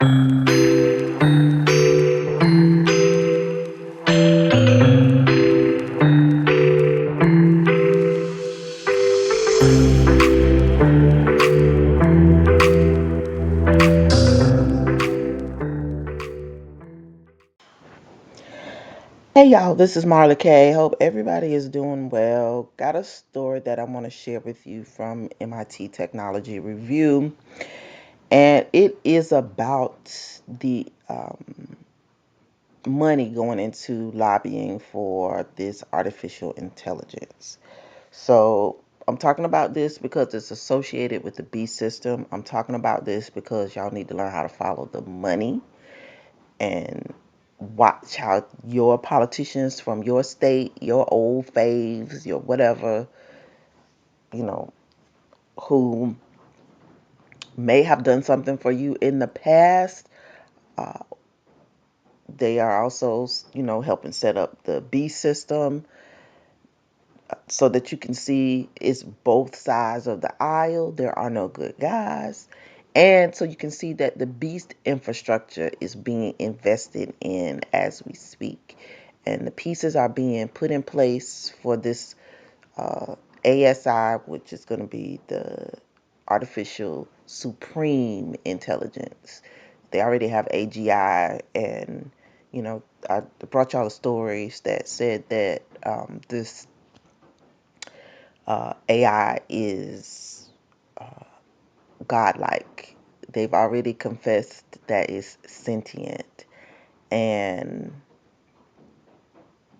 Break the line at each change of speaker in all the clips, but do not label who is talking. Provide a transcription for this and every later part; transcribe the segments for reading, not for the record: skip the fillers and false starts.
Hey y'all, this is Marla Kay. Hope everybody is doing well. Got a story that I want to share with you from MIT Technology Review, and it is about the money going into lobbying for this artificial intelligence. So I'm talking about this because it's associated with the B system. I'm talking about this because y'all need to learn how to follow the money and watch how your politicians from your state, your old faves, your whatever, you know, who may have done something for you in the past, uh, they are also, helping set up the B system so that you can see it's both sides of the aisle. There are no good guys. And so you can see that the beast infrastructure is being invested in as we speak. And the pieces are being put in place for this ASI, which is going to be the artificial supreme intelligence. They already have AGI, and I brought y'all the stories that said that this AI is godlike. They've already confessed that it's sentient, and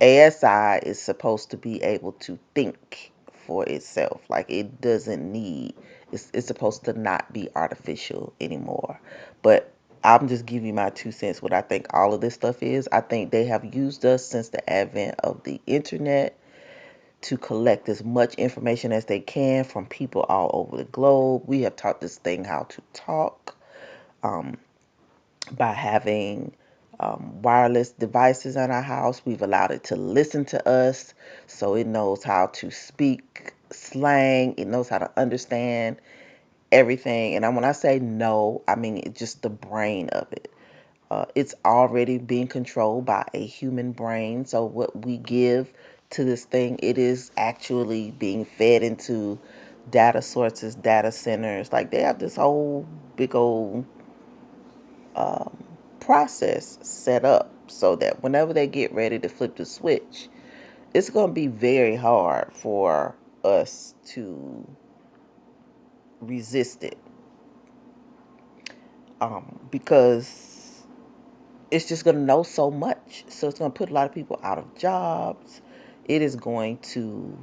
ASI is supposed to be able to think for itself. Like it doesn't need. It's supposed to not be artificial anymore. But I'm just giving you my 2 cents. What I think all of this stuff is. I think they have used us since the advent of the internet to collect as much information as they can from people all over the globe. We have taught this thing how to talk um, by having wireless devices in our house. We've allowed it to listen to us, so it knows how to speak slang, it knows how to understand everything. And when I say no, I mean it's just the brain of it. It's already being controlled by a human brain. So what we give to this thing, it is actually being fed into data sources, data centers. Like they have this whole big old um, process set up so that whenever they get ready to flip the switch, it's going to be very hard for us to resist it, because it's just going to know so much. So it's going to put a lot of people out of jobs. It is going to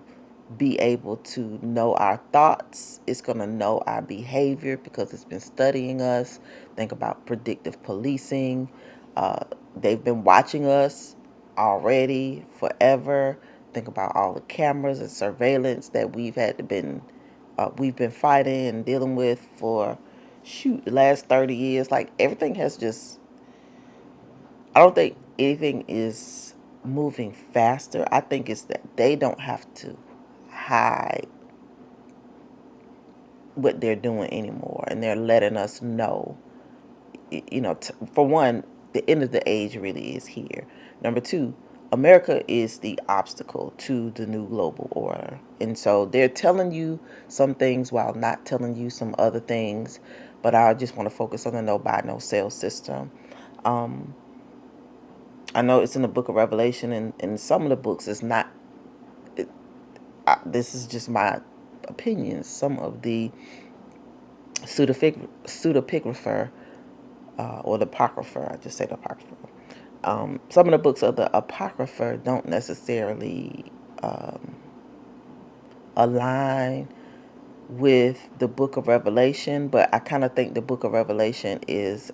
be able to know our thoughts. It's going to know our behavior because it's been studying us. Think about predictive policing. Uh, they've been watching us already forever. Think about all the cameras and surveillance that we've been fighting and dealing with for the last 30 years. Like everything has just, I don't think anything is moving faster. I think it's that they don't have to hide what they're doing anymore, and they're letting us know. For one, the end of the age really is here. Number two, America is the obstacle to the new global order, and so they're telling you some things while not telling you some other things. But I just want to focus on the no buy no sell system. um I know it's in the book of Revelation, and in some of the books it's not. This is just my opinion. Some of the pseudepigrapher, or the apocrypher, I just say the apocrypher. Some of the books of the apocrypher don't necessarily um, align with the book of Revelation, but I kind of think the book of Revelation is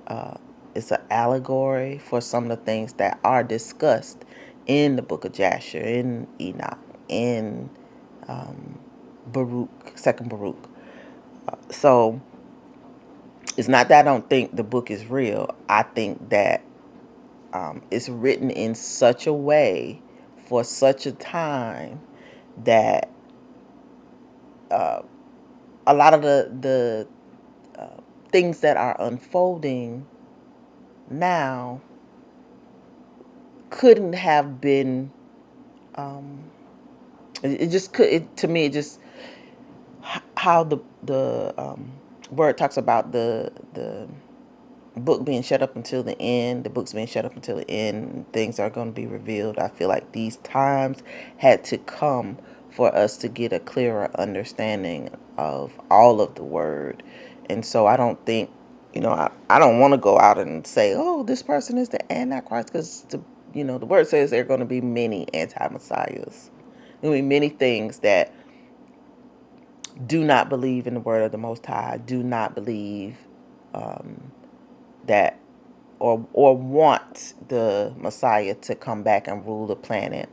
uh, it's an allegory for some of the things that are discussed in the book of Jasher, in Enoch, in um, Baruch, Second Baruch. So it's not that I don't think the book is real. I think that it's written in such a way for such a time that uh, a lot of the things that are unfolding now couldn't have been. Um, it just could. To me, it just how the word talks about the book being shut up until the end. The book's being shut up until the end. Things are going to be revealed. I feel like these times had to come for us to get a clearer understanding of all of the word. And so I don't think, I don't want to go out and say, oh, this person is the Antichrist, because the word says there are going to be many anti-messiahs. There will be many things that do not believe in the word of the Most High, do not believe that or want the Messiah to come back and rule the planet.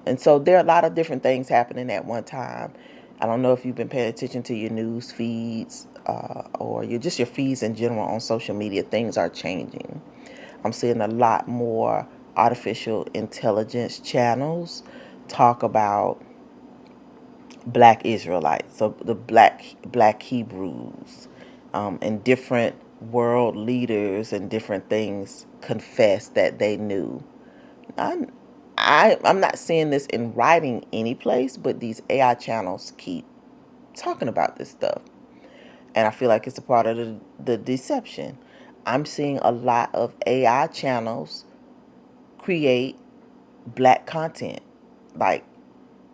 And so there are a lot of different things happening at one time. I don't know if you've been paying attention to your news feeds or your feeds in general on social media. Things are changing. I'm seeing a lot more artificial intelligence channels talk about black Israelites, so the black Hebrews, and different world leaders and different things confess that they knew. I'm I'm not seeing this in writing any place, but these AI channels keep talking about this stuff, and I feel like it's a part of the deception. I'm seeing a lot of AI channels create black content, like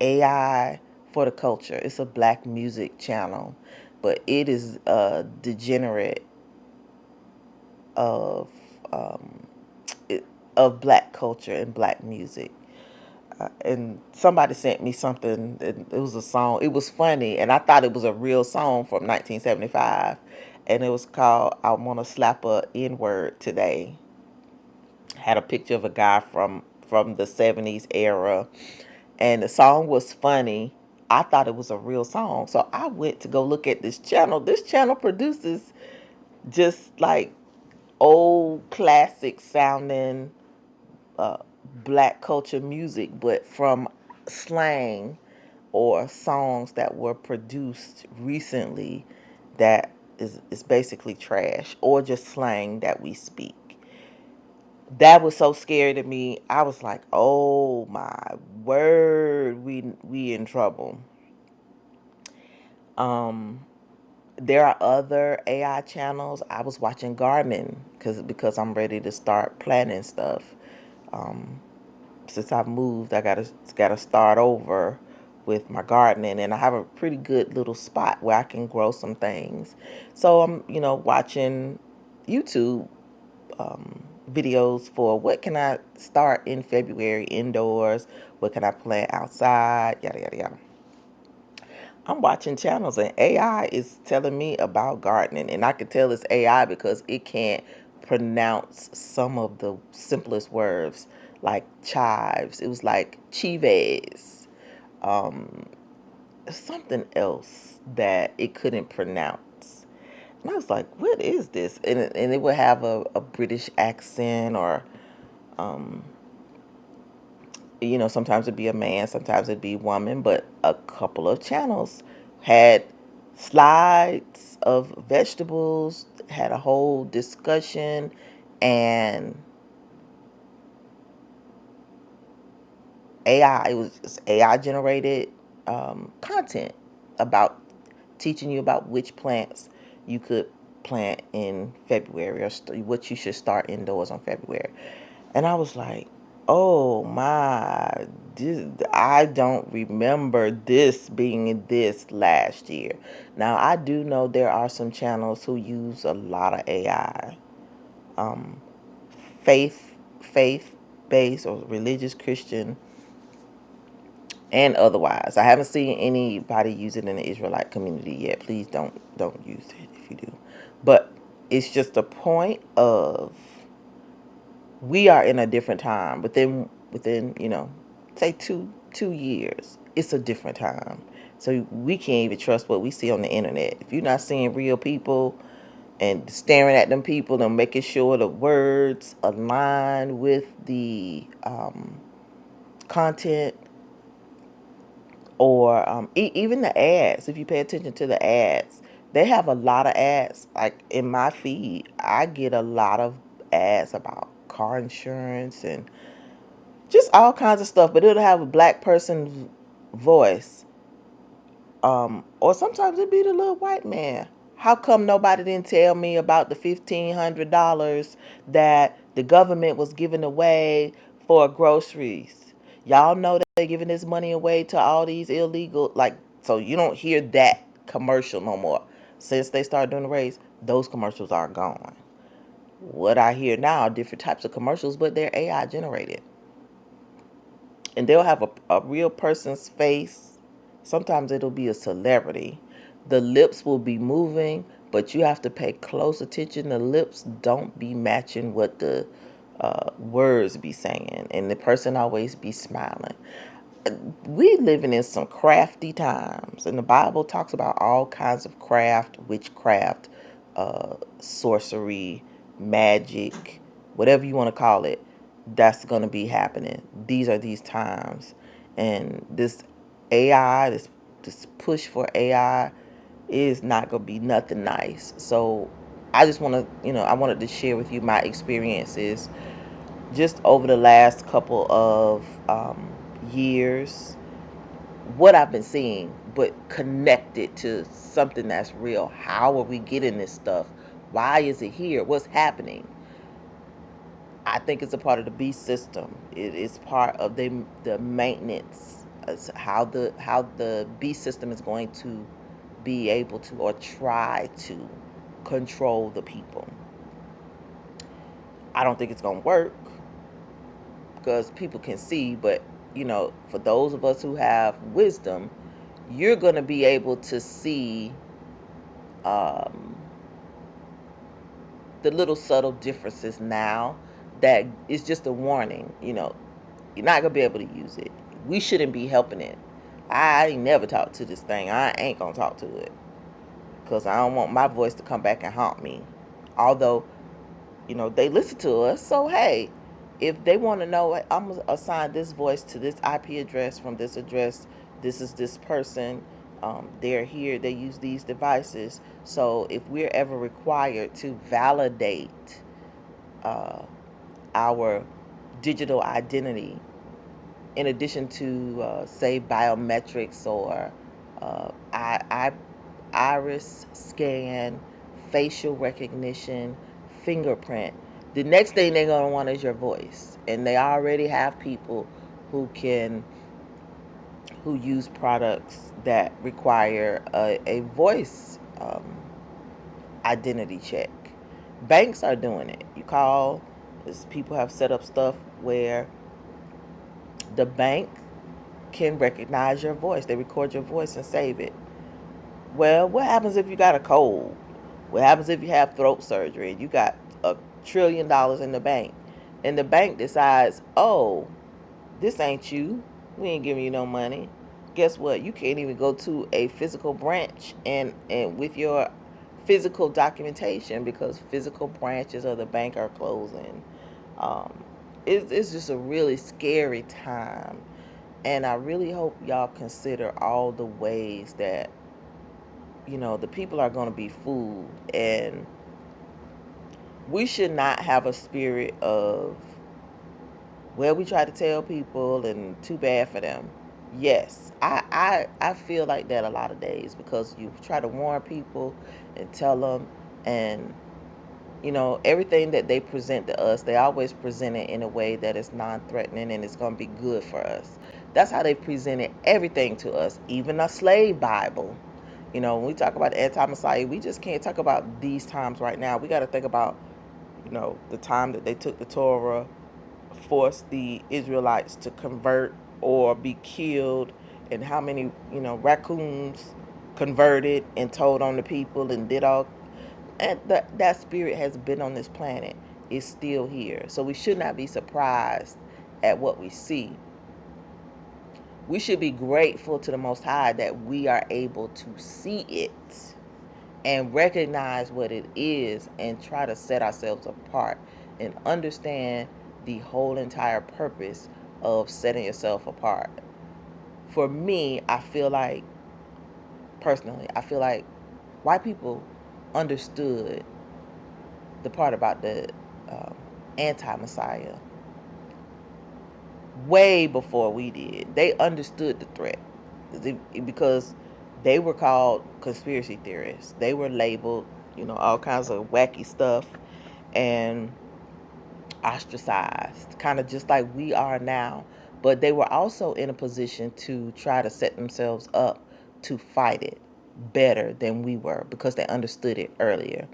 AI for the culture. It's a black music channel, but it is a degenerate of um, of black culture and black music. And somebody sent me something. It was a song. It was funny, and I thought it was a real song from 1975, and it was called "I Wanna Slap a N Word Today." Had a picture of a guy from the 70s era, and the song was funny. I thought it was a real song, so I went to go look at this channel. This channel produces just like old classic sounding uh, black culture music, but from slang or songs that were produced recently that is basically trash or just slang that we speak. That was so scary to me. I was like, "Oh my word, we in trouble." Um, there are other AI channels. I was watching gardening because I'm ready to start planting stuff. Um, since I've moved, I gotta start over with my gardening, and I have a pretty good little spot where I can grow some things. So I'm, watching YouTube videos for what can I start in February indoors, what can I plant outside, yada yada yada. I'm watching channels and AI is telling me about gardening, and I can tell it's AI because it can't pronounce some of the simplest words like chives. It was like chives, um, something else that it couldn't pronounce. And I was like, what is this? And it would have a British accent or, um, sometimes it'd be a man, sometimes it'd be a woman, but a couple of channels had slides of vegetables, had a whole discussion, and AI, it was AI generated content about teaching you about which plants you could plant in February or what you should start indoors on February. And I was like, oh my, I don't remember this being this last year. Now, I do know there are some channels who use a lot of AI. Um, faith, faith based or religious Christian and otherwise. I haven't seen anybody use it in the Israelite community yet. Please don't use it if you do. But it's just a point of we are in a different time within say two years. It's a different time, so we can't even trust what we see on the internet. If you're not seeing real people and staring at them people and making sure the words align with the content, or even the ads, if you pay attention to the ads They have a lot of ads. Like in my feed, I get a lot of ads about car insurance and just all kinds of stuff, but it'll have a black person's voice. Or sometimes it be the little white man. How come nobody didn't tell me about the $1,500 that the government was giving away for groceries? Y'all know that they're giving this money away to all these illegal, like, so you don't hear that commercial no more. Since they started doing the raise, those commercials are gone. What I hear now are different types of commercials, but they're AI generated. And they'll have a real person's face. Sometimes it'll be a celebrity. The lips will be moving, but you have to pay close attention. The lips don't be matching what the words be saying, and the person always be smiling. We living in some crafty times, and the Bible talks about all kinds of craft, witchcraft, sorcery, magic, whatever you want to call it. That's going to be happening. These are these times, and this AI, this push for AI, is not going to be nothing nice. So I just want to, I wanted to share with you my experiences just over the last couple of years, what I've been seeing, but connected to something that's real. How are we getting this stuff? Why is it here? What's happening? I think it's a part of the beast system. It is part of the maintenance. It's how the beast system is going to be able to, or try to, control the people. I don't think it's gonna work because people can see, but for those of us who have wisdom, you're going to be able to see um, the little subtle differences now. That is just a warning. You're not going to be able to use it. We shouldn't be helping it. I ain't never talked to this thing. I ain't going to talk to it because I don't want my voice to come back and haunt me. Although they listen to us. So, hey, if they want to know, I'm going to assign this voice to this IP address from this address. This is this person. They're here. They use these devices. So, if we're ever required to validate uh, our digital identity, in addition to, say, biometrics or iris scan, facial recognition, fingerprint. The next thing they're going to want is your voice. And they already have people who can who use products that require a voice identity check. Banks are doing it. You call, people have set up stuff where the bank can recognize your voice. They record your voice and save it. Well, what happens if you got a cold? What happens if you have throat surgery and you got $1 trillion in the bank? And the bank decides, oh, this ain't you. We ain't giving you no money. Guess what? You can't even go to a physical branch and with your physical documentation because physical branches of the bank are closing. Um, it's just a really scary time. And I really hope y'all consider all the ways that the people are going to be fooled, and we should not have a spirit of, well, we try to tell people and too bad for them. Yes, I feel like that a lot of days because you try to warn people and tell them, and everything that they present to us, they always present it in a way that is non-threatening and it's going to be good for us. That's how they presented everything to us, even a slave Bible. When we talk about anti-Messiah, we just can't talk about these times right now. We got to think about, the time that they took the Torah, forced the Israelites to convert or be killed, and how many, raccoons converted and told on the people and did all. And that spirit has been on this planet, is still here. So we should not be surprised at what we see. We should be grateful to the Most High that we are able to see it and recognize what it is and try to set ourselves apart and understand the whole entire purpose of setting yourself apart. For me, I feel like, personally, I feel like white people understood the part about the um, anti-Messiah way before we did. They understood the threat because they were called conspiracy theorists. They were labeled, all kinds of wacky stuff and ostracized, kind of just like we are now. But they were also in a position to try to set themselves up to fight it better than we were because they understood it earlier.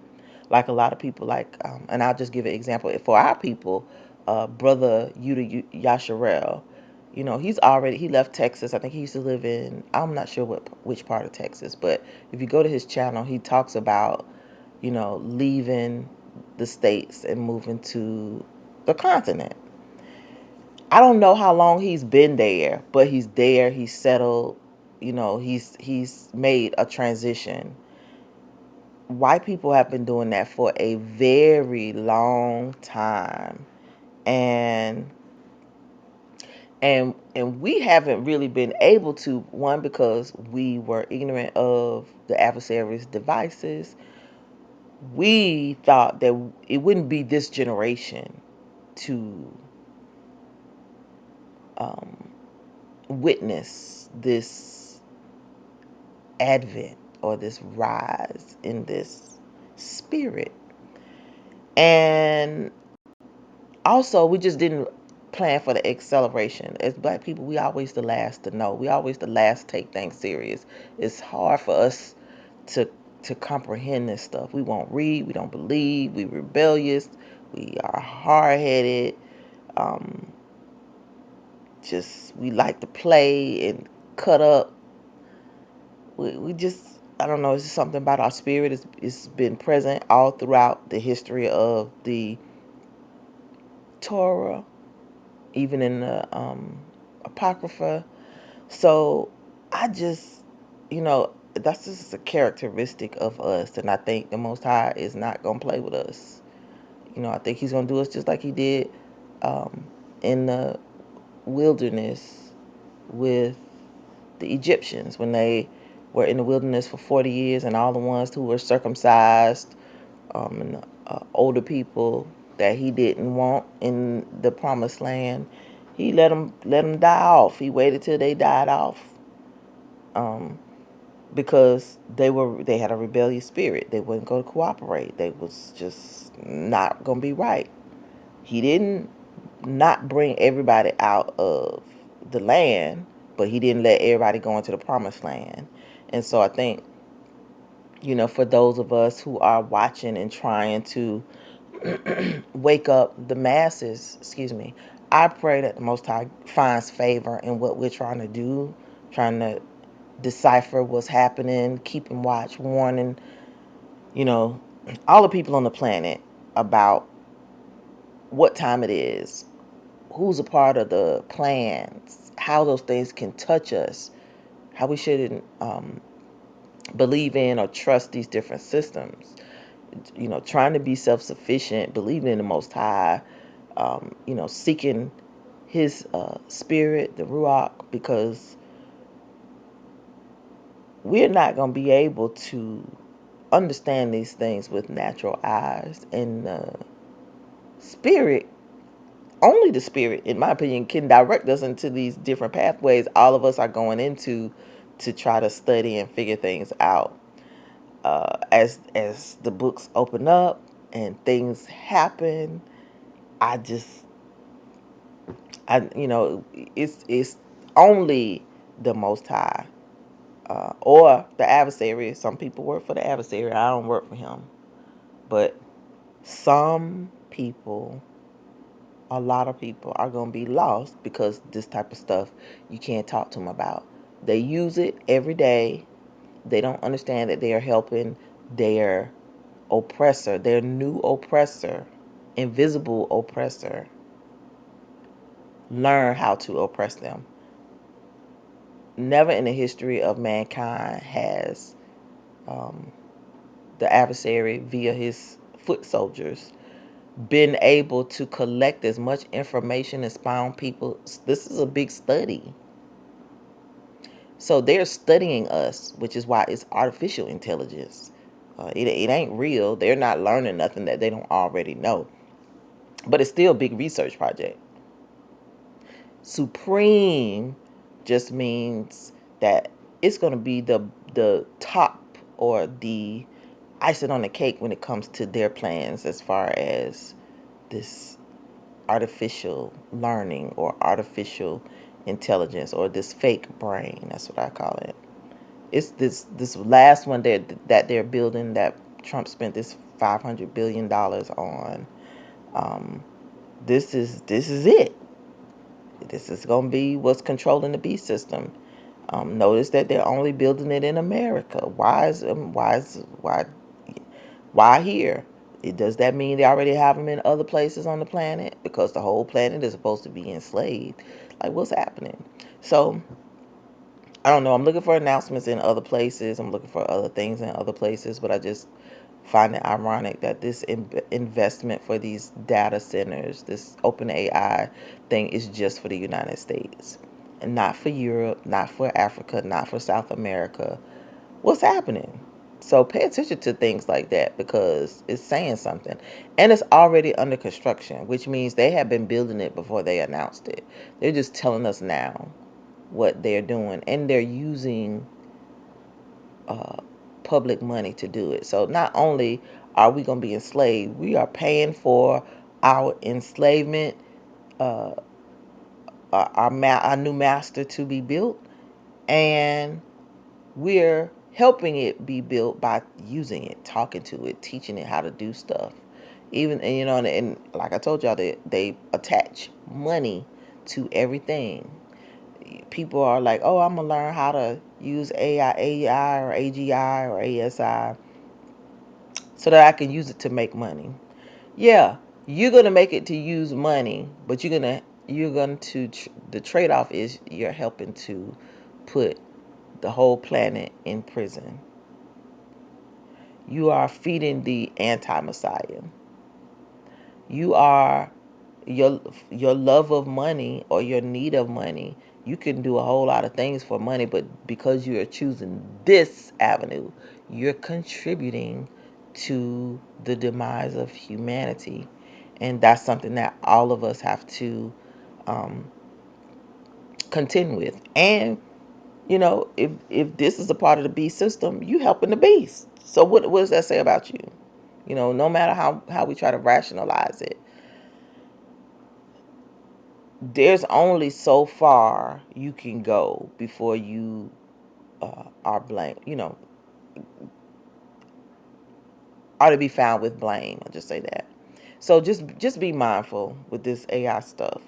Like a lot of people, and I'll just give an example for our people. Brother Yuda Yasharel, he left Texas. I think he used to live in, I'm not sure which part of Texas, but if you go to his channel, he talks about leaving the states and moving to the continent. I don't know how long he's been there, but he's there. He's settled. He's made a transition. White people have been doing that for a very long time, and and we haven't really been able to, one, because we were ignorant of the adversary's devices. We thought that it wouldn't be this generation to um, witness this advent or this rise in this spirit. And also, we just didn't plan for the acceleration. As black people, we always the last to know. We always the last to take things serious. It's hard for us to to comprehend this stuff. We won't read. We don't believe. We rebellious. We are hard headed. Um, just we like to play and cut up. We just, I don't know. It's just something about our spirit. It's been present all throughout the history of the Torah, even in the Apocrypha. So I just, that's just a characteristic of us, and I think the Most High is not gonna play with us. I think He's gonna do us just like He did um, in the wilderness with the Egyptians when they were in the wilderness for 40 years, and all the ones who were circumcised, and older people that He didn't want in the promised land, He let them die off. He waited till they died off, um, because they had a rebellious spirit. They wasn't going to cooperate. They was just not going to be right. He didn't not bring everybody out of the land, but He didn't let everybody go into the promised land. And so I think, for those of us who are watching and trying to wake up the masses, I pray that the Most High finds favor in what we're trying to do, trying to decipher what's happening, keeping watch, warning, you know, all the people on the planet about what time it is, who's a part of the plans, how those things can touch us, how we shouldn't believe in or trust these different systems. Trying to be self-sufficient, believing in the Most High, seeking His spirit, the Ruach, because we're not going to be able to understand these things with natural eyes. And spirit, only the spirit, in my opinion, can direct us into these different pathways all of us are going into to try to study and figure things out. As the books open up and things happen, I just, it's only the Most High, or the adversary. Some people work for the adversary. I don't work for him, but some people, a lot of people, are gonna be lost because this type of stuff you can't talk to them about. They use it every day. They don't understand that they are helping their oppressor, their new oppressor, invisible oppressor, learn how to oppress them. Never in the history of mankind has um, the adversary, via his foot soldiers, been able to collect as much information and spy on people. This is a big study. So they're studying us, which is why it's artificial intelligence. It ain't real. They're not learning nothing that they don't already know. But it's still a big research project. Supreme just means that it's going to be the top or the icing on the cake when it comes to their plans as far as this artificial learning or artificial intelligence or this fake brain. That's what I call it. It's this last one that they're building that Trump spent this $500 billion on. Um, this is it. This is gonna be what's controlling the beast system. Notice that they're only building it in America. Why here? Does that mean they already have them in other places on the planet? Because the whole planet is supposed to be enslaved. Like, what's happening? So I don't know. I'm looking for announcements in other places. I'm looking for other things in other places, but I just find it ironic that this investment for these data centers, this open AI thing, is just for the United States and not for Europe, not for Africa, not for South America. What's happening? So pay attention to things like that because it's saying something. And it's already under construction, which means they have been building it before they announced it. They're just telling us now what they're doing, and they're using uh, public money to do it. So not only are we going to be enslaved, we are paying for our enslavement, uh, our new master to be built, and we're helping it be built by using it, talking to it, teaching it how to do stuff. Even and like I told y'all, they attach money to everything. People are like, oh, I'm gonna learn how to use AI or AGI or ASI so that I can use it to make money. Yeah, you're gonna make it to use money, but you're going to the trade-off is you're helping to put the whole planet in prison. You are feeding the anti-Messiah. You are your your love of money or your need of money. You can do a whole lot of things for money, but because you are choosing this avenue, you're contributing to the demise of humanity. And that's something that all of us have to um, contend with. And if this is a part of the beast system, you helping the beast. So what does that say about you? No matter how we try to rationalize it, there's only so far you can go before you are blamed, are to be found with blame. I'll just say that. So just be mindful with this AI stuff,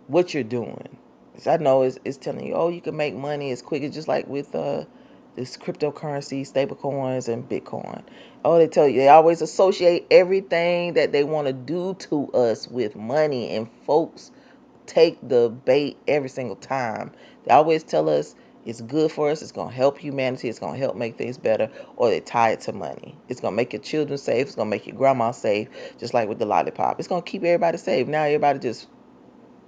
what you're doing. 'Cause I know it's telling you, oh, you can make money as quick. It's just like with this cryptocurrency, stable coins, and Bitcoin. Oh, they always associate everything that they want to do to us with money, and folks take the bait every single time. They always tell us it's good for us, it's going to help humanity, it's going to help make things better, or they tie it to money. It's going to make your children safe, it's going to make your grandma safe, just like with the lollipop. It's going to keep everybody safe. Now everybody just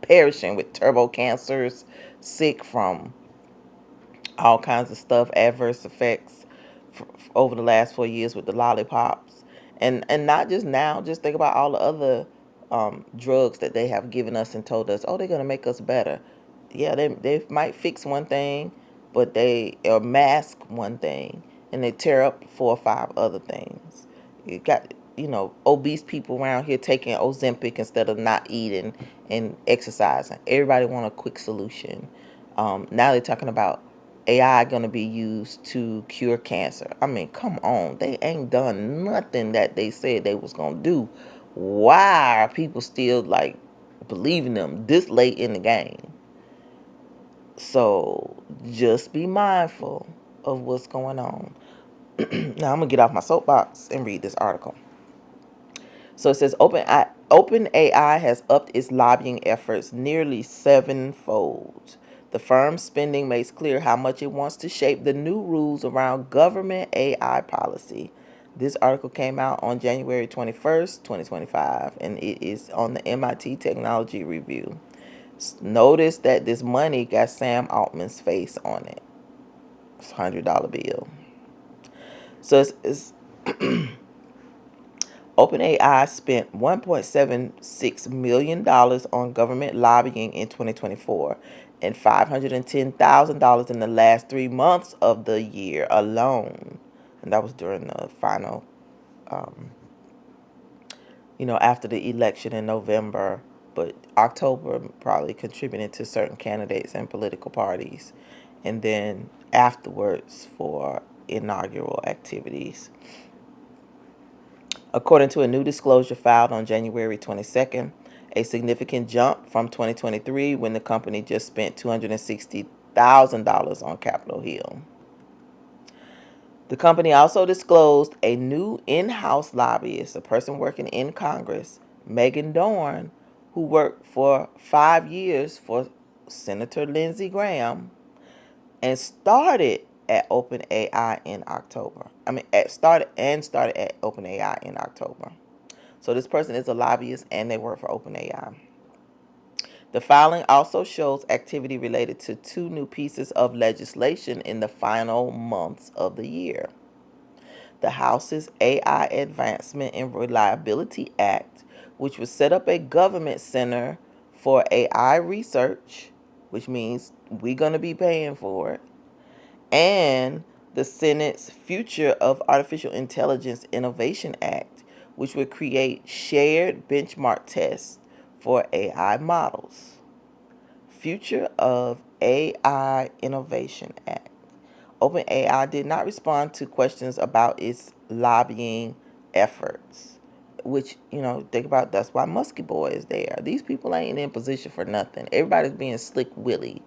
perishing with turbo cancers, sick from all kinds of stuff, adverse effects over the last 4 years with the lollipops, and not just now. Just think about all the other drugs that they have given us and told us, oh, they're gonna make us better. Yeah, they might fix one thing, but they or mask one thing, and they tear up 4 or 5 other things. You got obese people around here taking Ozempic instead of not eating and exercising. Everybody want a quick solution. Now they're talking about AI going to be used to cure cancer. I mean, come on. They ain't done nothing that they said they was going to do. Why are people still like believing them this late in the game? So just be mindful of what's going on. Now I'm going to get off my soapbox and read this article. So it says OpenAI has upped its lobbying efforts nearly sevenfold. The firm's spending makes clear how much it wants to shape the new rules around government AI policy. This article came out on January 21st, 2025, and it is on the MIT Technology Review. Notice that this money got Sam Altman's face on it. It's a $100 bill. So OpenAI spent $1.76 million on government lobbying in 2024 and $510,000 in the last 3 months of the year alone. And that was during the final, um, after the election in November, but October probably contributed to certain candidates and political parties, and then afterwards for inaugural activities. According to a new disclosure filed on January 22nd, a significant jump from 2023 when the company just spent $260,000 on Capitol Hill. The company also disclosed a new in-house lobbyist, a person working in Congress, Megan Dorn, who worked for 5 years for Senator Lindsey Graham and started at OpenAI in October. Started at OpenAI in October. So this person is a lobbyist and they work for OpenAI. The filing also shows activity related to two new pieces of legislation in the final months of the year. The House's AI Advancement and Reliability Act, which would set up a government center for AI research, which means we're going to be paying for it, and the Senate's Future of Artificial Intelligence Innovation Act, which would create shared benchmark tests for AI models. Future of AI Innovation Act. OpenAI did not respond to questions about its lobbying efforts, which, think about that's why Muskie Boy is there. These people ain't in position for nothing. Everybody's being slick willy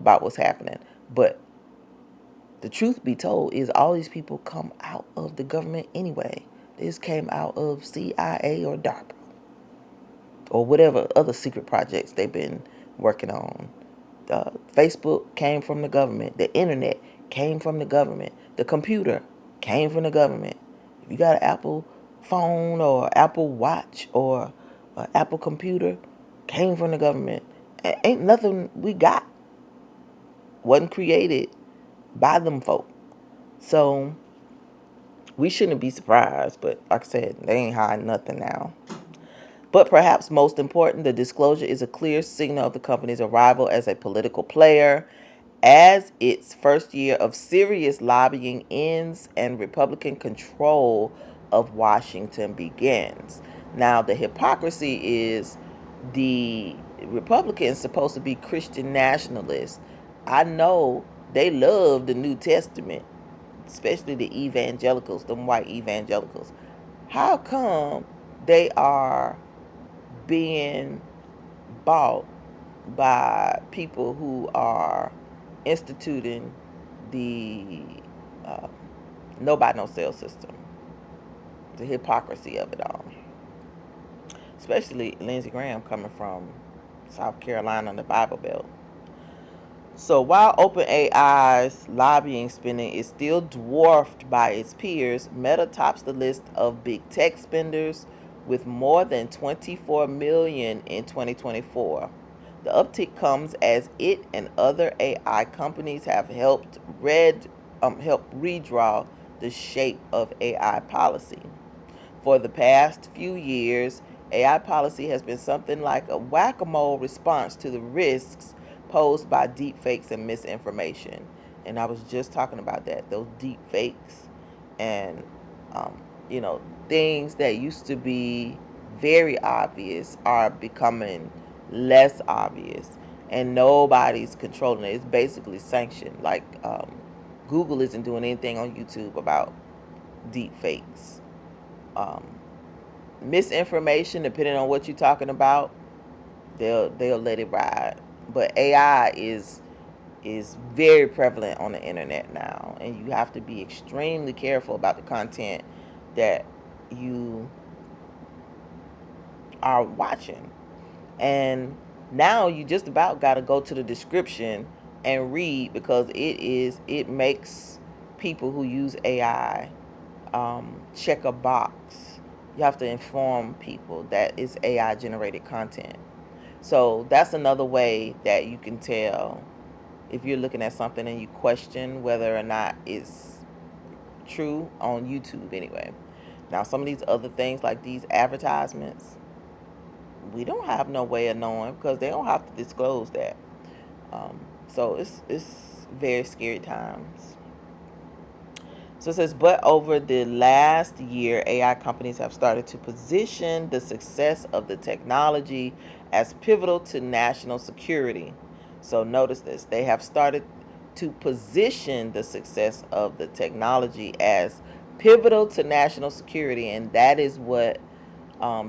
about what's happening. But the truth be told is all these people come out of the government anyway. This came out of CIA or DARPA or whatever other secret projects they've been working on. Facebook came from the government. The internet came from the government. The computer came from the government. If you got an Apple phone or Apple Watch or an Apple computer, came from the government. Ain't nothing we got wasn't created by them folk. So we shouldn't be surprised, but like I said, they ain't hiding nothing now. But perhaps most important, the disclosure is a clear signal of the company's arrival as a political player as its first year of serious lobbying ends and Republican control of Washington begins. Now, the hypocrisy is the Republicans supposed to be Christian nationalists. I know they love the New Testament, especially the evangelicals, them white evangelicals. How come they are being bought by people who are instituting the uh, no buy no sell system? The hypocrisy of it all, especially Lindsey Graham coming from South Carolina and the Bible Belt. So while OpenAI's lobbying spending is still dwarfed by its peers, Meta tops the list of big tech spenders with more than $24 million in 2024. The uptick comes as it and other AI companies have helped redraw the shape of AI policy. For the past few years, AI policy has been something like a whack-a-mole response to the risks posed by deepfakes and misinformation. And I was just talking about that, those deepfakes and, um, things that used to be very obvious are becoming less obvious. And nobody's controlling it. It's basically sanctioned. Like Google isn't doing anything on YouTube about deepfakes. Um, Misinformation, depending on what you're talking about, they'll let it ride. But AI is very prevalent on the internet now, and you have to be extremely careful about the content that you are watching. And now you just about got to go to the description and read, because it makes people who use AI check a box. You have to inform people that it's AI generated content. So that's another way that you can tell if you're looking at something and you question whether or not it's true on YouTube anyway. Now, some of these other things like these advertisements, we don't have no way of knowing because they don't have to disclose that. Um, so it's very scary times. So it says, but over the last year, AI companies have started to position the success of the technology as pivotal to national security. So notice this, they have started to position the success of the technology as pivotal to national security, and that is what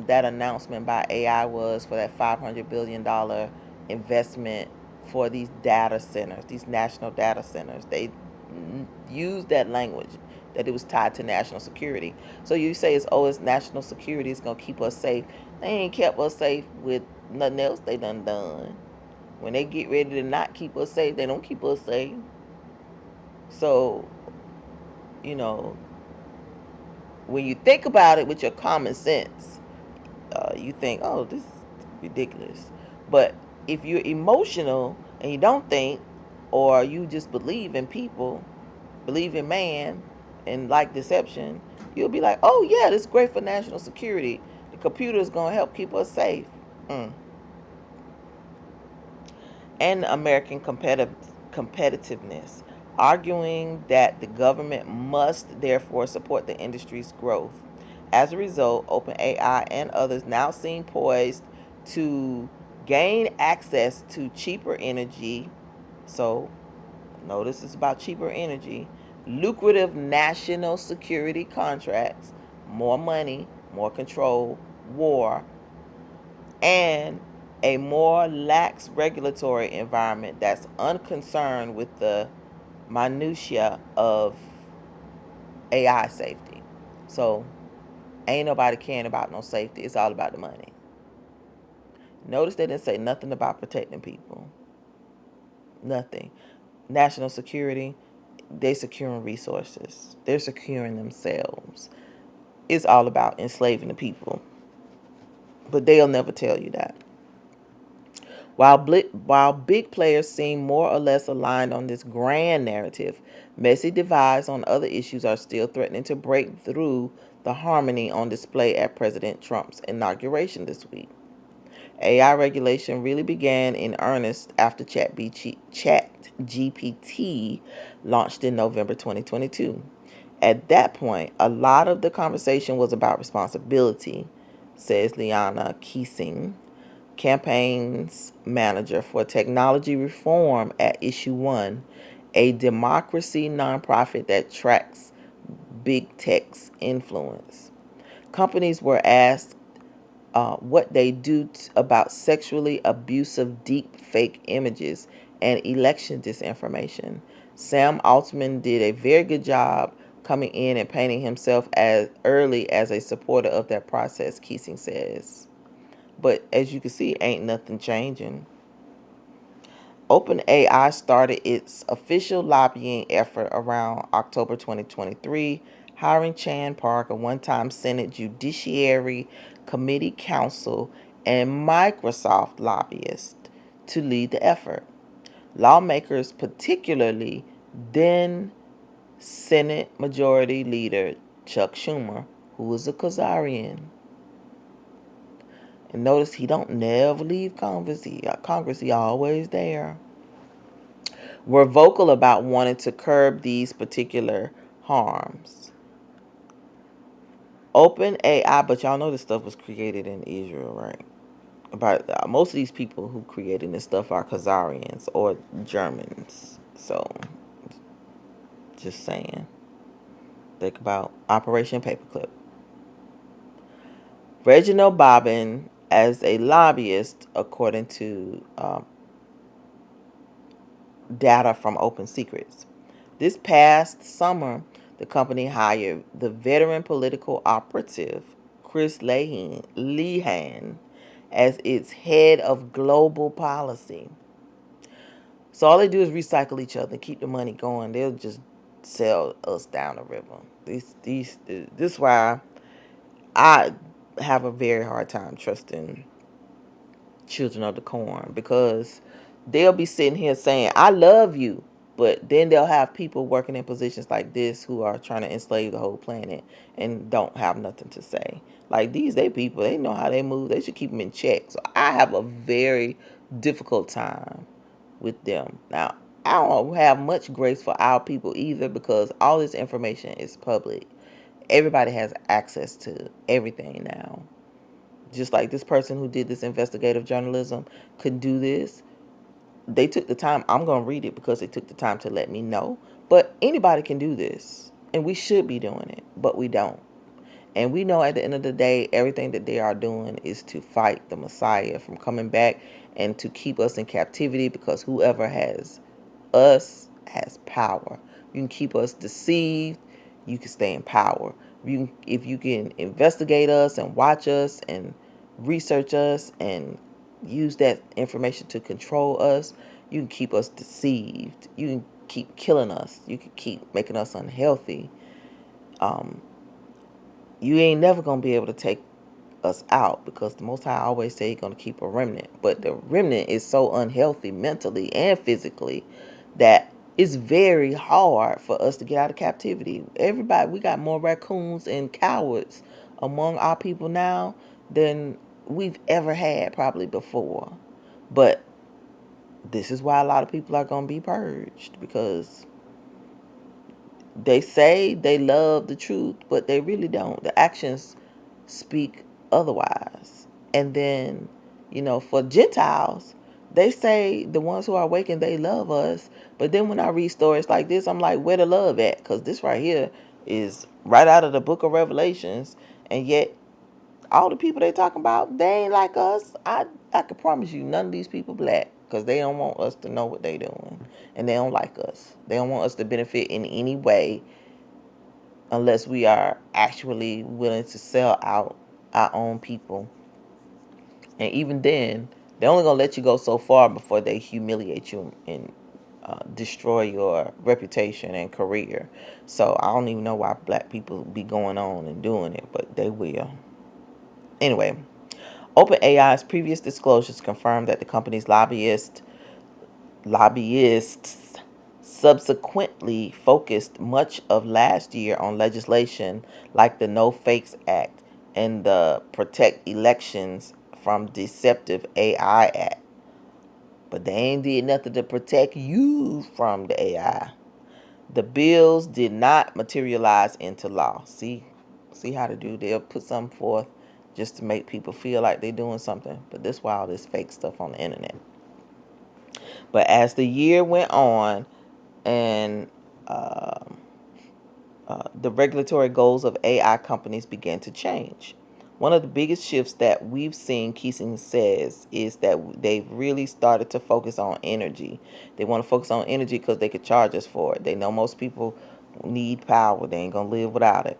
that announcement by AI was for that $500 billion investment for these data centers, these national data centers. They used that language that it was tied to national security. So you say it's national security, it's gonna keep us safe. They ain't kept us safe with nothing else they done. When they get ready to not keep us safe, they don't keep us safe. So, you know, when you think about it with your common sense, you think, oh, this is ridiculous. But if you're emotional and you don't think, or you just believe in people, believe in man, and like deception, you'll be like, oh yeah, this is great for national security. The computer is gonna help keep us safe. Mm. And American competitiveness, arguing that the government must therefore support the industry's growth. As a result, OpenAI and others now seem poised to gain access to cheaper energy. So, notice it's about cheaper energy, lucrative national security contracts, more money, more control, war, and a more lax regulatory environment that's unconcerned with the minutia of AI safety. So ain't nobody caring about no safety. It's all about the money. Notice they didn't say nothing about protecting people. Nothing. National security, they securing resources. They're securing themselves. It's all about enslaving the people. But they'll never tell you that. While big players seem more or less aligned on this grand narrative, messy divides on other issues are still threatening to break through the harmony on display at President Trump's inauguration this week. AI regulation really began in earnest after ChatGPT launched in November 2022. At that point, a lot of the conversation was about responsibility, says Liana Keesing, campaigns manager for technology reform at Issue One, a democracy nonprofit that tracks big tech's influence. Companies were asked what they do about sexually abusive deep fake images and election disinformation. Sam Altman did a very good job coming in and painting himself as early as a supporter of that process, Keesing says. But as you can see, ain't nothing changing. OpenAI started its official lobbying effort around October 2023, hiring Chan Park, a one-time Senate Judiciary Committee counsel and Microsoft lobbyist, to lead the effort. Lawmakers, particularly then Senate Majority Leader Chuck Schumer, who was a Khazarian, and notice he don't never leave Congress, he always there, were vocal about wanting to curb these particular harms. Open AI, but y'all know this stuff was created in Israel, right? But most of these people who created this stuff are Khazarians or Germans. So, just saying. Think about Operation Paperclip. Reginald Bobbin, as a lobbyist, according to data from Open Secrets. This past summer, the company hired the veteran political operative Chris Lehan as its head of global policy. So all they do is recycle each other, keep the money going. They'll just sell us down the river. This is why I have a very hard time trusting children of the corn, because they'll be sitting here saying, "I love you." But then they'll have people working in positions like this who are trying to enslave the whole planet and don't have nothing to say. Like they people, they know how they move. They should keep them in check. So I have a very difficult time with them. Now, I don't have much grace for our people either because all this information is public. Everybody has access to everything now. Just like this person who did this investigative journalism could do this. They took the time. I'm going to read it because they took the time to let me know. But anybody can do this. And we should be doing it. But we don't. And we know at the end of the day, everything that they are doing is to fight the Messiah from coming back and to keep us in captivity because whoever has us has power. You can keep us deceived. You can stay in power. If you can investigate us and watch us and research us and use that information to control us, you can keep us deceived. You can keep killing us. You can keep making us unhealthy. Um, you ain't never gonna be able to take us out because the Most High always say He's gonna keep a remnant. But the remnant is so unhealthy mentally and physically that it's very hard for us to get out of captivity. Everybody, we got more raccoons and cowards among our people now than we've ever had probably before. But this is why a lot of people are gonna be purged because they say they love the truth, but they really don't. The actions speak otherwise. And then, for Gentiles, they say the ones who are awakened, they love us. But then when I read stories like this, I'm like, where the love at? Because this right here is right out of the book of Revelations. And yet, all the people they talking about, they ain't like us. I can promise you, none of these people black. Because they don't want us to know what they doing. And they don't like us. They don't want us to benefit in any way unless we are actually willing to sell out our own people. And even then, they're only going to let you go so far before they humiliate you and destroy your reputation and career. So I don't even know why black people be going on and doing it, but they will. Anyway, OpenAI's previous disclosures confirmed that the company's lobbyists subsequently focused much of last year on legislation like the No Fakes Act and the Protect Elections from Deceptive AI Act. But they ain't did nothing to protect you from the AI. The bills did not materialize into law. See how to do? They'll put something forth just to make people feel like they're doing something. But this why all this fake stuff on the internet. But as the year went on, and the regulatory goals of AI companies began to change. One of the biggest shifts that we've seen, Keesing says, is that they've really started to focus on energy. They want to focus on energy because they could charge us for it. They know most people need power. They ain't going to live without it.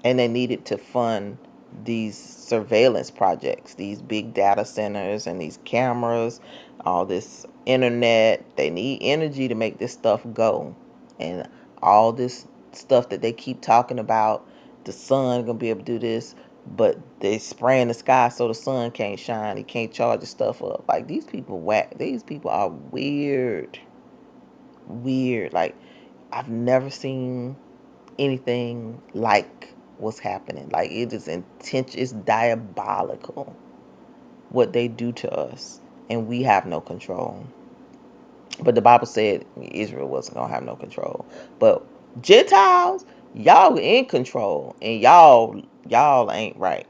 And they needed to fund these surveillance projects, these big data centers and these cameras, all this internet. They need energy to make this stuff go. And all this stuff that they keep talking about, the sun gonna be able to do this, but they spraying the sky so the sun can't shine. It can't charge the stuff up. Like these people whack. These people are weird. Weird. Like I've never seen anything like what's happening. Like it is intention, it's diabolical what they do to us, and we have no control. But the Bible said Israel wasn't gonna have no control. But Gentiles, y'all in control, and y'all ain't right.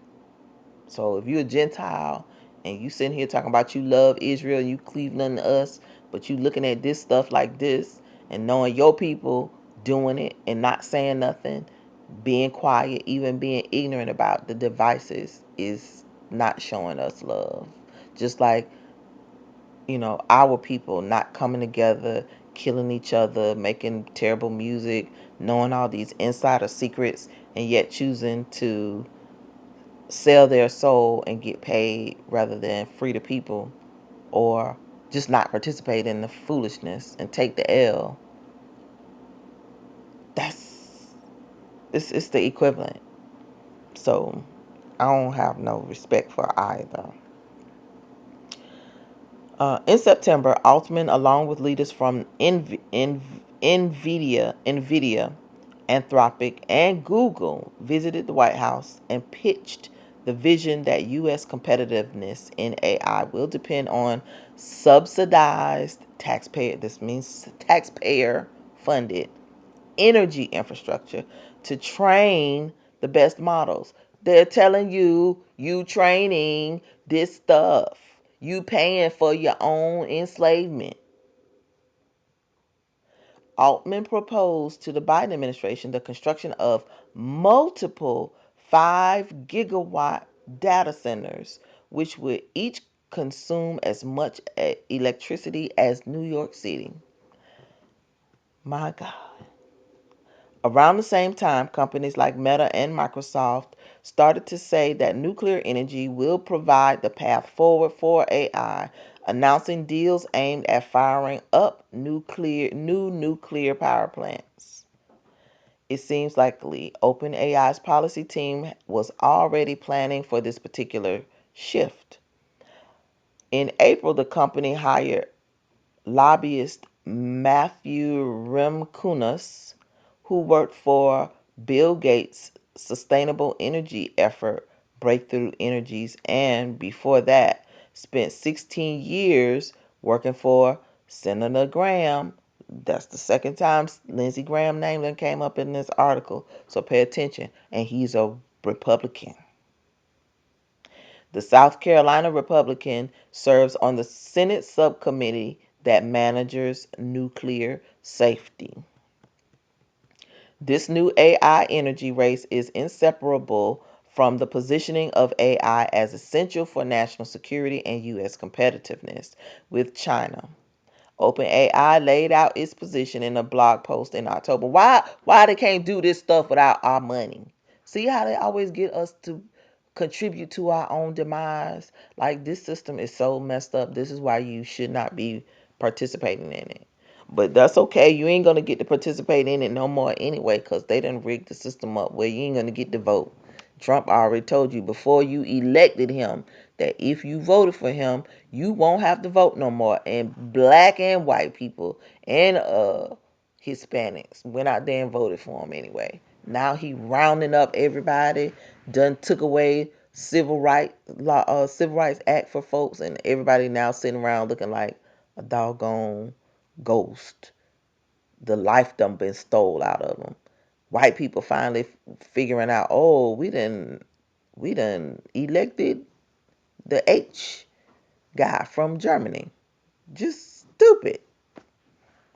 So if you're a Gentile and you sitting here talking about you love Israel and you cleave nothing to us, but you looking at this stuff like this and knowing your people doing it and not saying nothing, being quiet, even being ignorant about the devices is not showing us love. Just like, our people not coming together, killing each other, making terrible music, knowing all these insider secrets, and yet choosing to sell their soul and get paid rather than free the people or just not participate in the foolishness and take the L. That's it's the equivalent. So I don't have no respect for either. In September, Altman, along with leaders from NVIDIA, Anthropic, and Google, visited the White House and pitched the vision that U.S. competitiveness in AI will depend on subsidized taxpayer, this means taxpayer funded energy infrastructure to train the best models. They're telling you, you training this stuff. You paying for your own enslavement. Altman proposed to the Biden administration the construction of multiple 5 gigawatt data centers, which would each consume as much electricity as New York City. My God. Around the same time, companies like Meta and Microsoft started to say that nuclear energy will provide the path forward for AI, announcing deals aimed at firing up new nuclear power plants. It seems likely OpenAI's policy team was already planning for this particular shift. In April, the company hired lobbyist Matthew Remkunas, who worked for Bill Gates' sustainable energy effort, Breakthrough Energies, and before that, spent 16 years working for Senator Graham. That's the second time Lindsey Graham name came up in this article, so pay attention. And he's a Republican. The South Carolina Republican serves on the Senate subcommittee that manages nuclear safety. This new AI energy race is inseparable from the positioning of AI as essential for national security and U.S. competitiveness with China. OpenAI laid out its position in a blog post in October. Why they can't do this stuff without our money? See how they always get us to contribute to our own demise? Like, this system is so messed up. This is why you should not be participating in it. But that's okay. You ain't gonna get to participate in it no more anyway, because they done rigged the system up where you ain't gonna get to vote. Trump already told you before you elected him that if you voted for him, you won't have to vote no more. And black and white people and Hispanics went out there and voted for him anyway. Now he rounding up everybody, done took away civil rights act for folks, and everybody now sitting around looking like a doggone ghost. The life done been stole out of them. White people finally figuring out, oh, we done elected the H guy from Germany. Just stupid.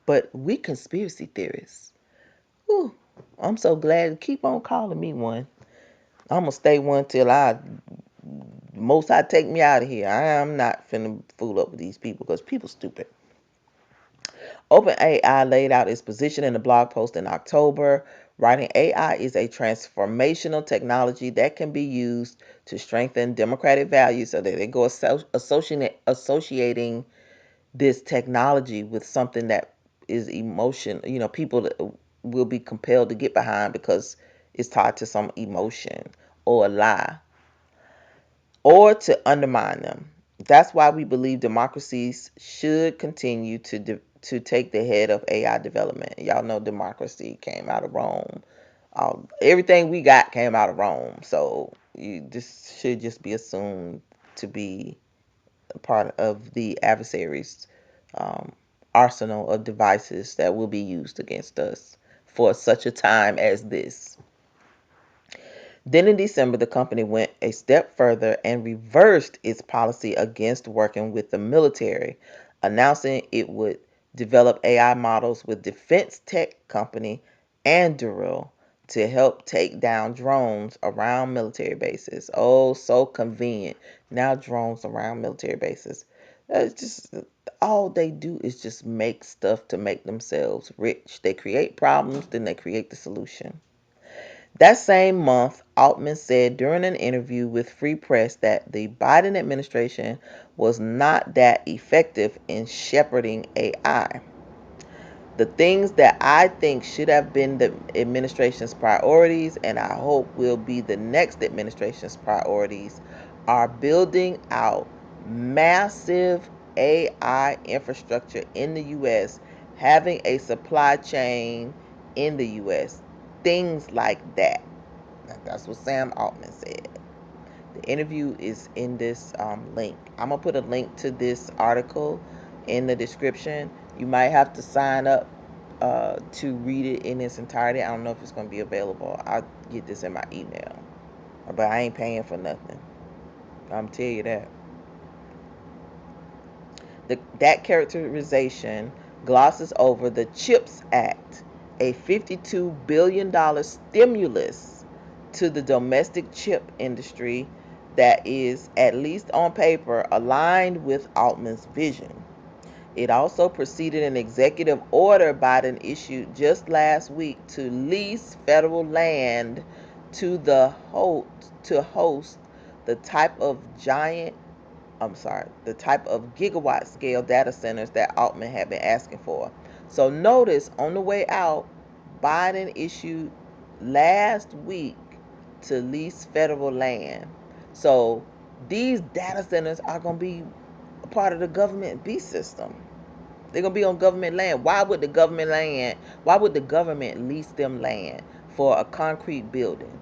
But we conspiracy theorists. Whew, I'm so glad. Keep on calling me one. I'm gonna stay one till most I take me out of here. I am not finna fool up with these people because people stupid. OpenAI laid out its position in a blog post in October, writing AI is a transformational technology that can be used to strengthen democratic values. So that they go associating this technology with something that is emotion, people will be compelled to get behind because it's tied to some emotion or a lie, or to undermine them. That's why we believe democracies should continue to take the head of AI development. Y'all know democracy came out of Rome. Everything we got came out of Rome. So this should just be assumed to be a part of the adversary's um, arsenal of devices that will be used against us for such a time as this. Then in December, the company went a step further and reversed its policy against working with the military, announcing it would develop AI models with defense tech company Anduril to help take down drones around military bases. Oh, so convenient. Now drones around military bases. That's just all they do is just make stuff to make themselves rich. They create problems, then they create the solution. That same month, Altman said during an interview with Free Press that the Biden administration was not that effective in shepherding AI. The things that I think should have been the administration's priorities, and I hope will be the next administration's priorities, are building out massive AI infrastructure in the U.S., having a supply chain in the U.S., things like that. That's what Sam Altman said. The interview is in this link. I'm going to put a link to this article in the description. You might have to sign up to read it in its entirety. I don't know if it's going to be available. I'll get this in my email. But I ain't paying for nothing. I'm tell you that. That characterization glosses over the CHIPS Act, a $52 billion stimulus to the domestic chip industry that is, at least on paper, aligned with Altman's vision. It also preceded an executive order Biden issued just last week to lease federal land to host the type of the type of gigawatt scale data centers that Altman had been asking for. So notice on the way out, Biden issued last week to lease federal land. So these data centers are going to be a part of the government B system. They're going to be on government land. Why would the government lease them land for a concrete building?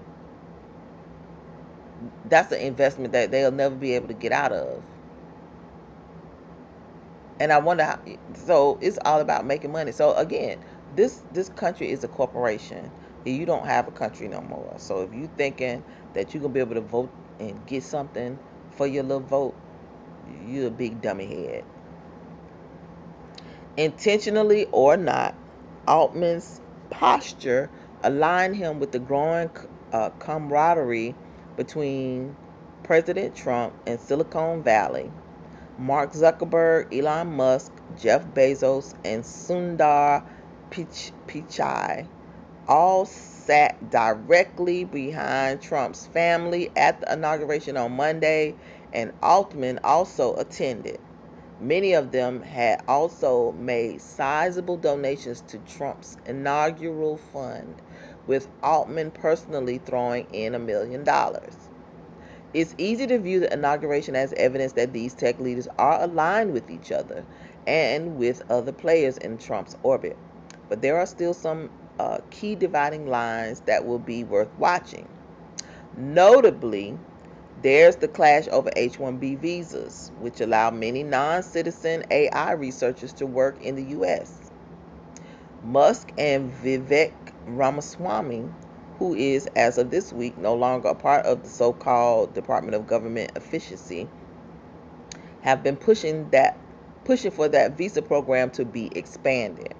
That's an investment that they'll never be able to get out of. And I wonder how. So it's all about making money. So again, this country is a corporation. You don't have a country no more. So if you thinking that you're gonna be able to vote and get something for your little vote, you're a big dummy head. Intentionally or not, Altman's posture aligned him with the growing camaraderie between President Trump and Silicon Valley. Mark Zuckerberg, Elon Musk, Jeff Bezos, and Sundar Pichai all sat directly behind Trump's family at the inauguration on Monday, and Altman also attended. Many of them had also made sizable donations to Trump's inaugural fund, with Altman personally throwing in $1 million. It's easy to view the inauguration as evidence that these tech leaders are aligned with each other and with other players in Trump's orbit. But there are still some key dividing lines that will be worth watching. Notably, there's the clash over H-1B visas, which allow many non-citizen AI researchers to work in the U.S. Musk and Vivek Ramaswamy, who is, as of this week, no longer a part of the so-called Department of Government Efficiency, have been pushing for that visa program to be expanded.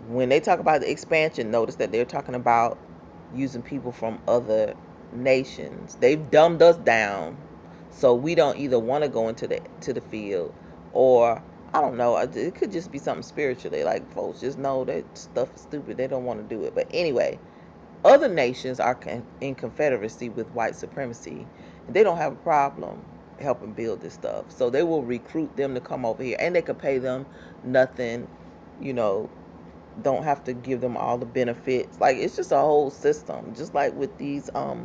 When they talk about the expansion, notice that they're talking about using people from other nations. They've dumbed us down, so we don't either want to go into the field, or I don't know. It could just be something spiritually. Like folks just know that stuff is stupid. They don't want to do it. But anyway, other nations are in confederacy with white supremacy, and they don't have a problem helping build this stuff. So they will recruit them to come over here, and they could pay them nothing, you know, don't have to give them all the benefits. Like it's just a whole system. Just like with these uh,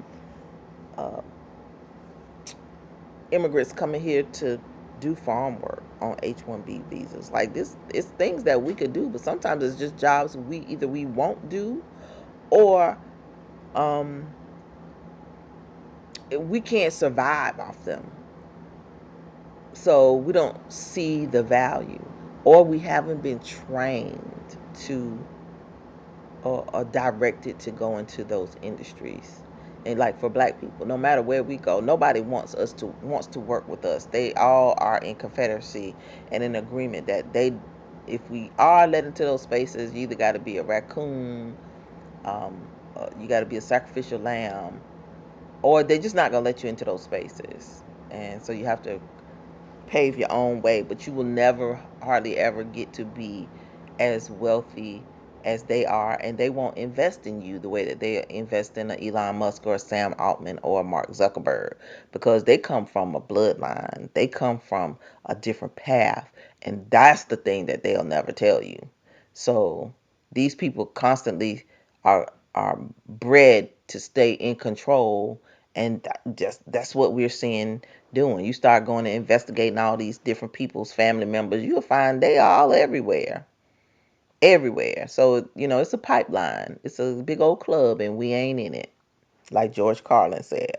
immigrants coming here to do farm work on H-1B visas. Like this, it's things that we could do, but sometimes it's just jobs we won't do, or um, we can't survive off them. So we don't see the value, or we haven't been trained to or directed to go into those industries. And like for black people, no matter where we go, nobody wants to work with us. They all are in confederacy and in agreement that if we are led into those spaces, you either got to be a raccoon, you got to be a sacrificial lamb, or they're just not gonna let you into those spaces. And so you have to pave your own way, but you will never, hardly ever get to be as wealthy as they are, and they won't invest in you the way that they invest in a Elon Musk or a Sam Altman or a Mark Zuckerberg, because they come from a bloodline. They come from a different path, and that's the thing that they'll never tell you. So these people constantly are bred to stay in control And just that's what we're seeing doing. You start going and investigating all these different people's family members, you'll find they are all everywhere. Everywhere. So, it's a pipeline. It's a big old club and we ain't in it, like George Carlin said.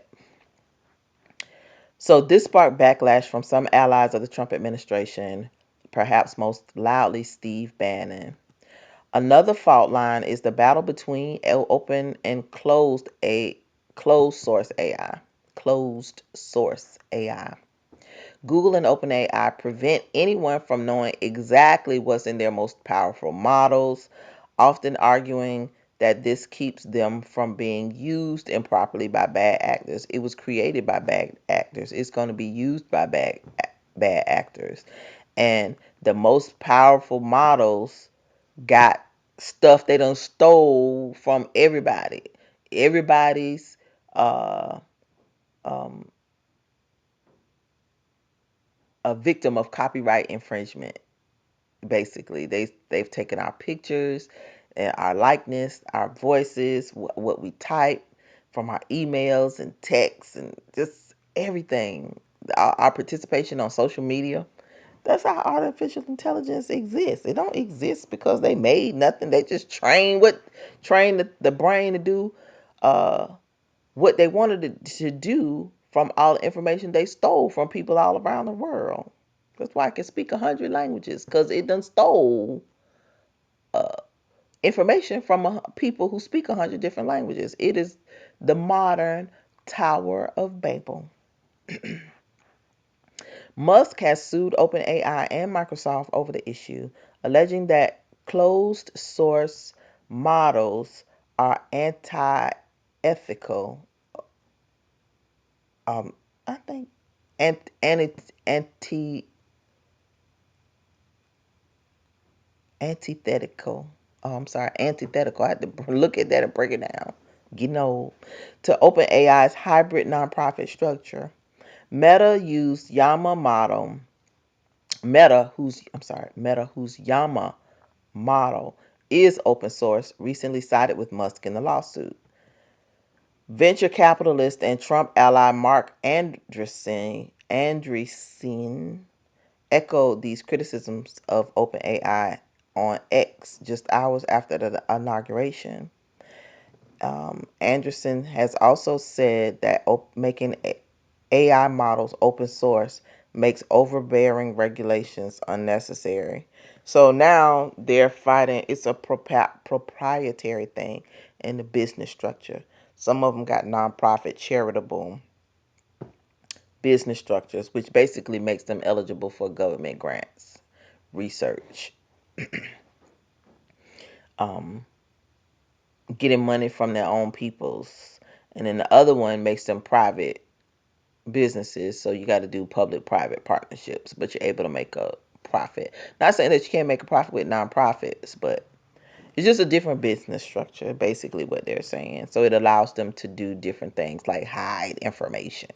So this sparked backlash from some allies of the Trump administration, perhaps most loudly Steve Bannon. Another fault line is the battle between open and closed source AI. Closed source AI. Google and OpenAI prevent anyone from knowing exactly what's in their most powerful models, often arguing that this keeps them from being used improperly by bad actors. It was created by bad actors. It's going to be used by bad actors. And the most powerful models got stuff they done stole from everybody. Everybody's uh, um, a victim of copyright infringement. Basically, they've taken our pictures and our likeness, our voices, what we type from our emails and texts and just everything. Our participation on social media. That's how artificial intelligence exists. It don't exist because they made nothing. They just train the brain to do uh, what they wanted to do from all the information they stole from people all around the world. That's why I can speak 100 languages, because it done stole uh, information from people who speak 100 different languages. It is the modern Tower of Babel. Musk has sued OpenAI and Microsoft over the issue, alleging that closed source models are anti-ethical. I think anti antithetical. Oh, I'm sorry, antithetical. I had to look at that and break it down. You know, to OpenAI's hybrid nonprofit structure. Meta used Yama model. Meta, whose Yama model is open source, recently sided with Musk in the lawsuit. Venture capitalist and Trump ally Mark Andreessen echoed these criticisms of OpenAI on X just hours after the inauguration. Anderson has also said that making AI models open source makes overbearing regulations unnecessary. So now they're fighting, it's a proprietary thing in the business structure. Some of them got nonprofit, charitable business structures, which basically makes them eligible for government grants, research, um, getting money from their own peoples. And then the other one makes them private businesses, so you got to do public-private partnerships, but you're able to make a profit. Not saying that you can't make a profit with nonprofits, but it's just a different business structure, basically what they're saying. So it allows them to do different things like hide information.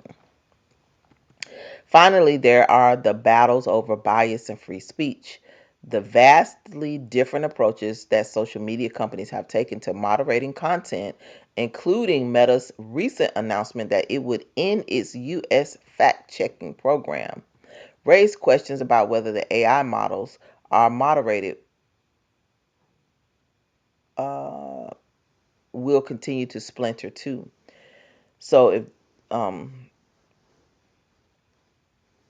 Finally, there are the battles over bias and free speech. The vastly different approaches that social media companies have taken to moderating content, including Meta's recent announcement that it would end its U.S. fact-checking program, raise questions about whether the AI models are moderated uh, will continue to splinter too. So if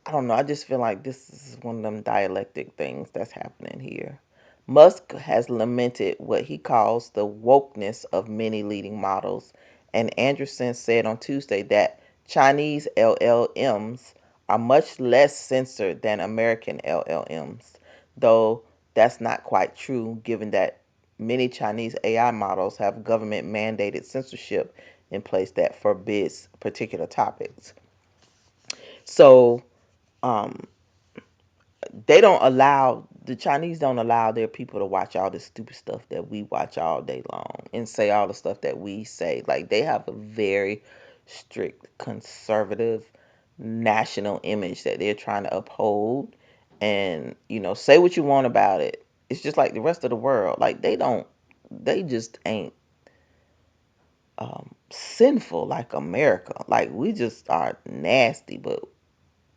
I don't know. I just feel like this is one of them dialectic things that's happening here. Musk has lamented what he calls the wokeness of many leading models, and Anderson said on Tuesday that Chinese LLMs are much less censored than American LLMs, though that's not quite true given that many Chinese AI models have government mandated censorship in place that forbids particular topics. So, um, the Chinese don't allow their people to watch all this stupid stuff that we watch all day long and say all the stuff that we say. Like they have a very strict conservative national image that they're trying to uphold, and say what you want about it. It's just like the rest of the world. Like they just ain't sinful like America. Like we just are nasty, but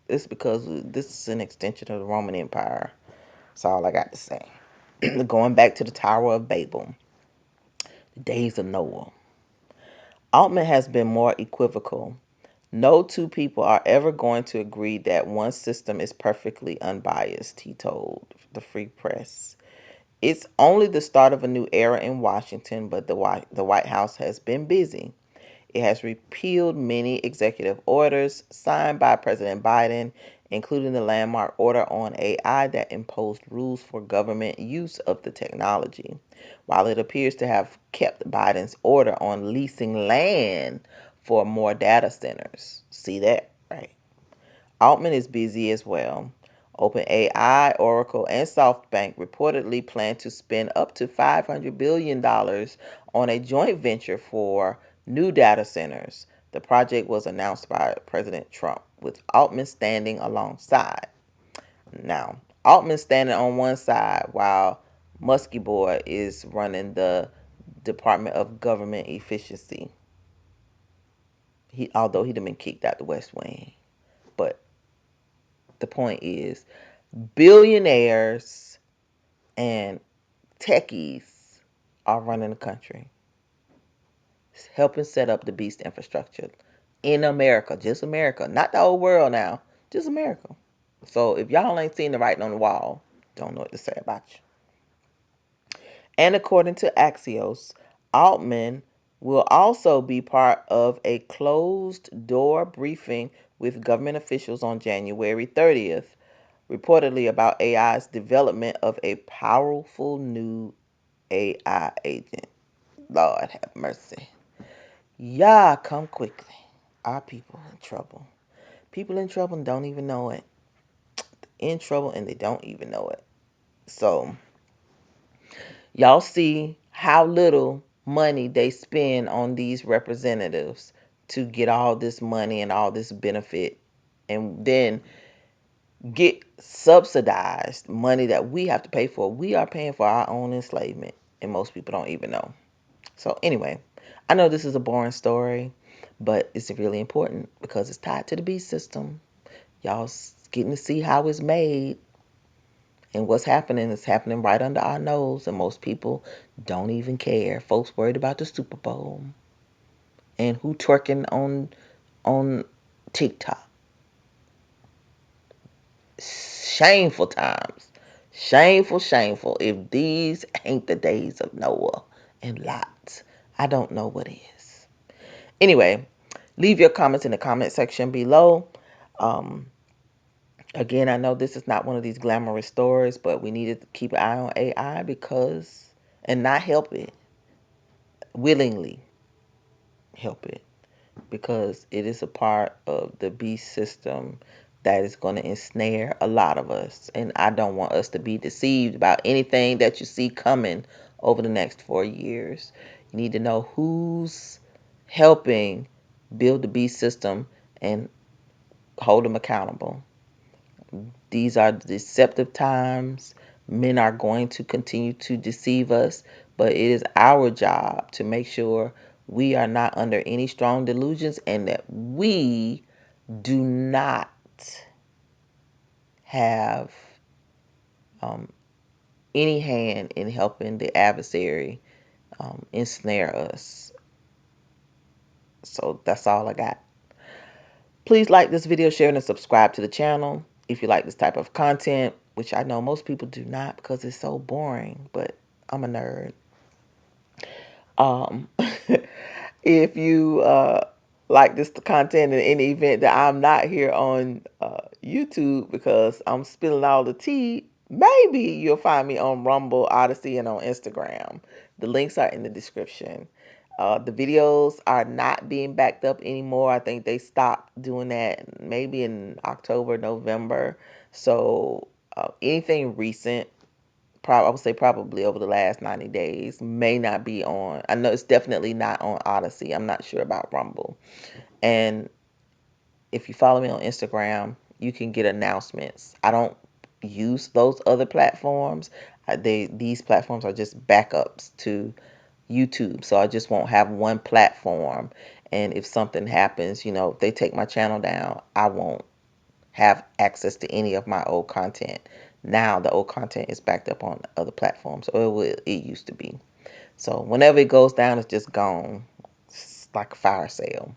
it's because this is an extension of the Roman Empire. That's all I got to say. Going back to the Tower of Babel, the days of Noah. Altman has been more equivocal. No two people are ever going to agree that one system is perfectly unbiased, he told the Free Press. It's only the start of a new era in Washington, but the White House has been busy. It has repealed many executive orders signed by President Biden, including the landmark order on AI that imposed rules for government use of the technology, while it appears to have kept Biden's order on leasing land for more data centers. See that? Right. Altman is busy as well. OpenAI, Oracle, and SoftBank reportedly plan to spend up to $500 billion on a joint venture for new data centers. The project was announced by President Trump, with Altman standing alongside. Now, Altman standing on one side while Muskie Boy is running the Department of Government Efficiency. Although he'd have been kicked out the West Wing. But the point is, billionaires and techies are running the country, helping set up the beast infrastructure in America, just America, not the whole world now, just America. So if y'all ain't seen the writing on the wall, don't know what to say about you. And according to Axios, Altman will also be part of a closed door briefing with government officials on January 30th, reportedly about AI's development of a powerful new AI agent. Lord have mercy. Yah, come quickly. Our people in trouble. People in trouble and don't even know it. In trouble and they don't even know it. So, y'all see how little money they spend on these representatives to get all this money and all this benefit, and then get subsidized money that we have to pay for. We are paying for our own enslavement, and most people don't even know. So, anyway, I know this is a boring story, but it's really important because it's tied to the beast system. Y'all getting to see how it's made, and what's happening is happening right under our nose, and most people don't even care. Folks worried about the Super Bowl and who twerking on TikTok. Shameful times. Shameful, shameful. If these ain't the days of Noah and Lot, I don't know what is. Anyway, leave your comments in the comment section below. Um, Again, I know this is not one of these glamorous stories, but we needed to keep an eye on AI because, and not help it, willingly help it, because it is a part of the beast system that is going to ensnare a lot of us. And I don't want us to be deceived about anything that you see coming over the next 4 years. You need to know who's helping build the beast system and hold them accountable. These are deceptive times. Men are going to continue to deceive us, but it is our job to make sure we are not under any strong delusions and that we do not have um, any hand in helping the adversary ensnare us. So that's all I got. Please like this video, share, and subscribe to the channel if you like this type of content, which I know most people do not because it's so boring, but I'm a nerd. Um, if you like this content in any event that I'm not here on YouTube because I'm spilling all the tea, maybe you'll find me on Rumble, Odyssey, and on Instagram. The links are in the description. The videos are not being backed up anymore. I think they stopped doing that maybe in October, November. So anything recent, I would say probably over the last 90 days, may not be on. I know it's definitely not on Odyssey. I'm not sure about Rumble. And if you follow me on Instagram, you can get announcements. I don't use those other platforms. These platforms are just backups to YouTube. So I just won't have one platform. And if something happens, if they take my channel down, I won't have access to any of my old content. Now the old content is backed up on other platforms, or it used to be. So whenever it goes down, it's just gone. It's like a fire sale.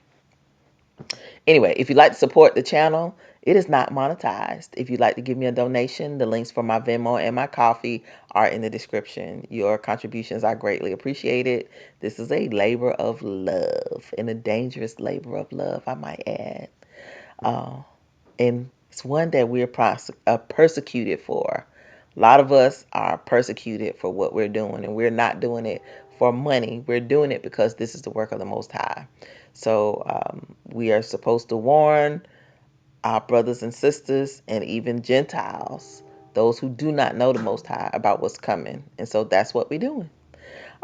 Anyway, if you'd like to support the channel, it is not monetized. If you'd like to give me a donation, the links for my Venmo and my coffee are in the description. Your contributions are greatly appreciated. This is a labor of love, and a dangerous labor of love, I might add. Uh, and it's one that we're persecuted for. A lot of us are persecuted for what we're doing, and we're not doing it for money. We're doing it because this is the work of the Most High. So we are supposed to warn our brothers and sisters and even Gentiles, those who do not know the Most High, about what's coming. And so that's what we're doing.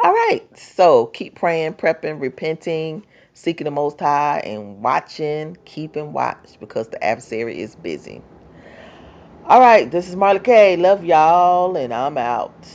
All right. So keep praying, prepping, repenting, seeking the Most High, and watching, keeping watch, because the adversary is busy. All right. This is Marla K. Love y'all, and I'm out.